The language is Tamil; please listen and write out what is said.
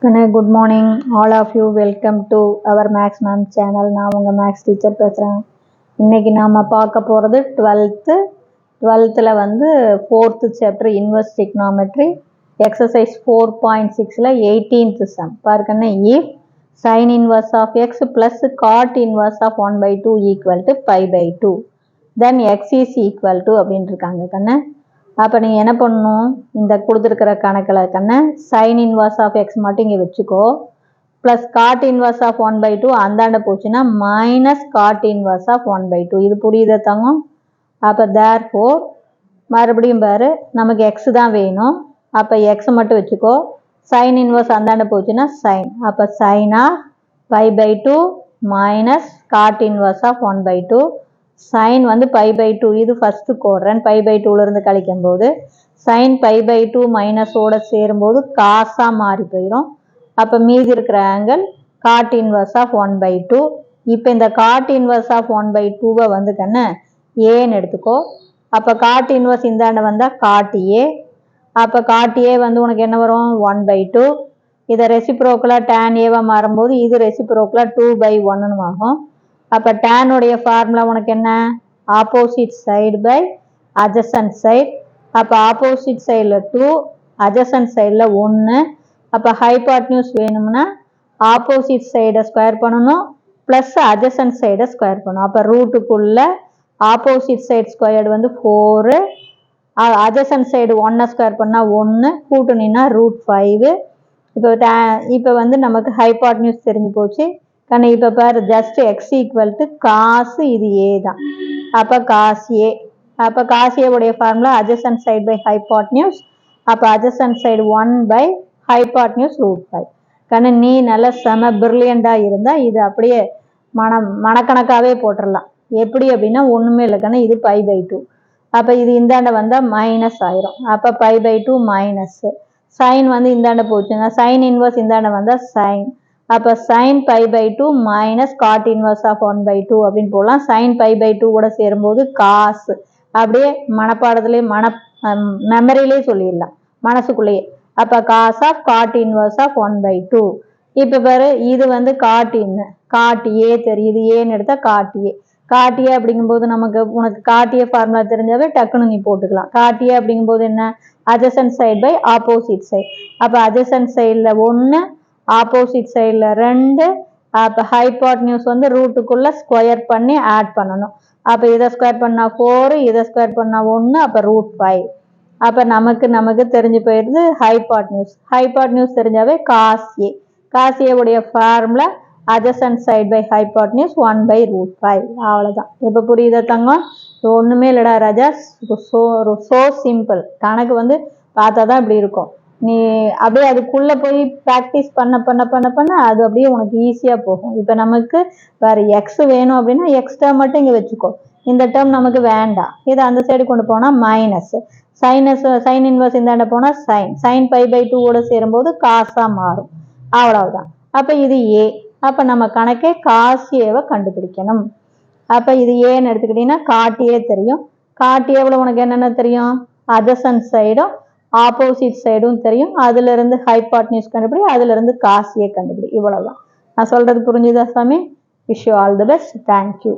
Good morning all of you. Welcome to our Max Ma'am channel. நான் உங்க மேக்ஸ் டீச்சர் பேசுகிறேன். இன்னைக்கு நாம் பார்க்க போகிறது 12th வந்து 4th chapter inverse trigonometry exercise 4.6ல 18th சம் பாருக்கண்ணே. if sin inverse of x plus cot inverse of 1/2 equal to 5/2 then x is equal to அப்படின்னு இருக்காங்க கண்ணே. அப்போ நீங்கள் என்ன பண்ணணும், இந்த கொடுத்துருக்கிற கணக்கில் கண்ணே சைன் இன்வர்ஸ் ஆஃப் எக்ஸ் மட்டும் இங்கே வச்சுக்கோ, ப்ளஸ் காட் இன்வர்ஸ் ஆஃப் 1/2 அந்தாண்ட போச்சுன்னா மைனஸ் காட் இன்வர்ஸ் ஆஃப் 1/2. இது புரியுதா தங்கம்? அப்போ தேர்ஃபோர் மறுபடியும் பாரு, நமக்கு எக்ஸ் தான் வேணும். அப்போ எக்ஸ் மட்டும் வச்சுக்கோ, சைன் இன்வர்ஸ் அந்தாண்ட போச்சுன்னா சைன். அப்போ sine of 5/2 minus cot inverse of 1/2. Sine வந்து 5/2, இது ஃபஸ்ட்டு கோடுறேன். 5/2லேருந்து கழிக்கும் போது சைன் 5/2 மைனஸோட சேரும்போது காசாக மாறி போயிடும். அப்போ மீதி இருக்கிற ஆங்கிள் காட் இன்வர்ஸ் ஆஃப் 1/2. இப்போ இந்த காட் இன்வர்ஸ் ஆஃப் 1/2 வந்து கண்ணு ஏன்னு எடுத்துக்கோ. அப்போ காட் இன்வர்ஸ் இந்தாண்ட வந்தால் காட் ஏ. அப்போ காட் ஏ வந்து உனக்கு என்ன வரும், 1/2. இதை ரெசிப்ரோக்கலாக டேன் ஏவாக மாறும்போது இது ரெசிப்ரோக்கலாக 2/1 ஆகும். அப்போ டேனுடைய ஃபார்முலா உனக்கு என்ன, opposite side by adjacent side. அப்போ ஆப்போசிட் சைடில் 2, அட்ஜசன்ட் சைடில் 1. அப்போ ஹைபாட்னியூஸ் வேணும்னா ஆப்போசிட் சைடை ஸ்கொயர் பண்ணணும் ப்ளஸ் அட்ஜசன்ட் சைடை ஸ்கொயர் பண்ணணும். அப்போ ரூட்டுக்குள்ளே ஆப்போசிட் சைடு ஸ்கொயர்டு வந்து 4, அட்ஜசன்ட் சைடு 1 ஸ்கொயர் பண்ணால் 1, கூட்டுனா √5. இப்போ வந்து நமக்கு ஹைபாட்னியூஸ் தெரிஞ்சு போச்சு கண்ணு. இப்போ பாரு, ஜஸ்ட் எக்ஸ் ஈக்குவல் டு காசு, இது ஏ தான். அப்போ காஸ் ஏ. அப்போ காஸ் ஏவுடைய formula adjacent side by hypotenuse. அப்போ அட்ஜசன்ட் சைடு 1 ஹைபாட்னியூஸ் √5. கண்ணு நீ நல்லா செம பிரில்லியண்டாக இருந்தால் இது அப்படியே மனக்கணக்காகவே போட்டுடலாம். எப்படி அப்படின்னா ஒன்றுமே இல்லை கண்ணு, இது 5/2. அப்போ இது இந்தாண்ட வந்தால் மைனஸ் ஆயிரும். அப்போ 5/2 மைனஸ்ஸு. சைன் வந்து இந்தாண்ட போச்சுன்னா சைன் இன்வர்ஸ் இந்தாண்ட வந்தால் சைன். அப்போ sine 5/2 minus cot inverse of 1/2 அப்படின்னு போடலாம். சைன் 5/2 கூட சேரும்போது காசு. அப்படியே மனப்பாடத்துலேயே மெமரியிலே சொல்லிடலாம், மனசுக்குள்ளேயே. அப்போ cos of cot inverse of 1/2. இப்போ பாரு, இது வந்து காட் ஏ தெரியுது, ஏன்னு எடுத்தால் காட் ஏ. காட் ஏ அப்படிங்கும்போது உனக்கு காட் ஏ ஃபார்முலா தெரிஞ்சாவே டக்குன்னு நீ போட்டுக்கலாம். காட் ஏ அப்படிங்கும்போது என்ன, adjacent side by opposite side. அப்போ அட்ஜசன்ட் சைடில் 1, ஆப்போசிட் சைடில் 2. அப்போ ஹைபாட்னியூஸ் வந்து ரூட்டுக்குள்ளே ஸ்கொயர் பண்ணி ஆட் பண்ணணும். அப்போ இதை ஸ்கொயர் பண்ணால் 4, இதை ஸ்கொயர் பண்ணால் 1, அப்போ √5. அப்போ நமக்கு தெரிஞ்சு போயிடுது ஹைபாட்னியூஸ். ஹைபாட்னியூஸ் தெரிஞ்சாவே காஸ் ஏ. காஸ் ஏவுடைய formula adjacent side by hypotenuse 1/√5. அவ்வளோதான். இப்போ புரியுதா தங்கம்? ஒன்றுமே இல்லைடா ராஜா, ஸோ சிம்பிள். கணக்கு வந்து பார்த்தா தான் இப்படி இருக்கும். நீ அப்படியே அதுக்குள்ளே போய் ப்ராக்டிஸ் பண்ண அது அப்படியே உனக்கு ஈஸியாக போகும். இப்போ நமக்கு வேறு எக்ஸ் வேணும் அப்படின்னா எக்ஸ் டேர்ம் மட்டும் இங்கே வச்சுக்கோ. இந்த டேர்ம் நமக்கு வேண்டாம், இதை அந்த சைடு கொண்டு போனால் மைனஸ். சைன் இன்வர்ஸ் இந்தாண்ட போனால் சைன் 5/2 சேரும்போது காசாக மாறும். அவ்வளவுதான். அப்போ இது ஏ. அப்போ நம்ம கணக்கே காஸ் ஏவை கண்டுபிடிக்கணும். அப்போ இது ஏன்னு எடுத்துக்கிட்டிங்கன்னா காட் ஏ தெரியும். காட் ஏவில் உனக்கு என்னென்ன தெரியும், அட்ஜசன்ட் சைடும் ஆப்போசிட் சைடும் தெரியும். அதுலேருந்து ஹைபாட்னியூஸ் கண்டுபிடி, அதுலேருந்து காஸ் ஏ கண்டுபிடி. இவ்வளோதான். நான் சொல்கிறது புரிஞ்சுதா சாமி? Wish you all the best. Thank you.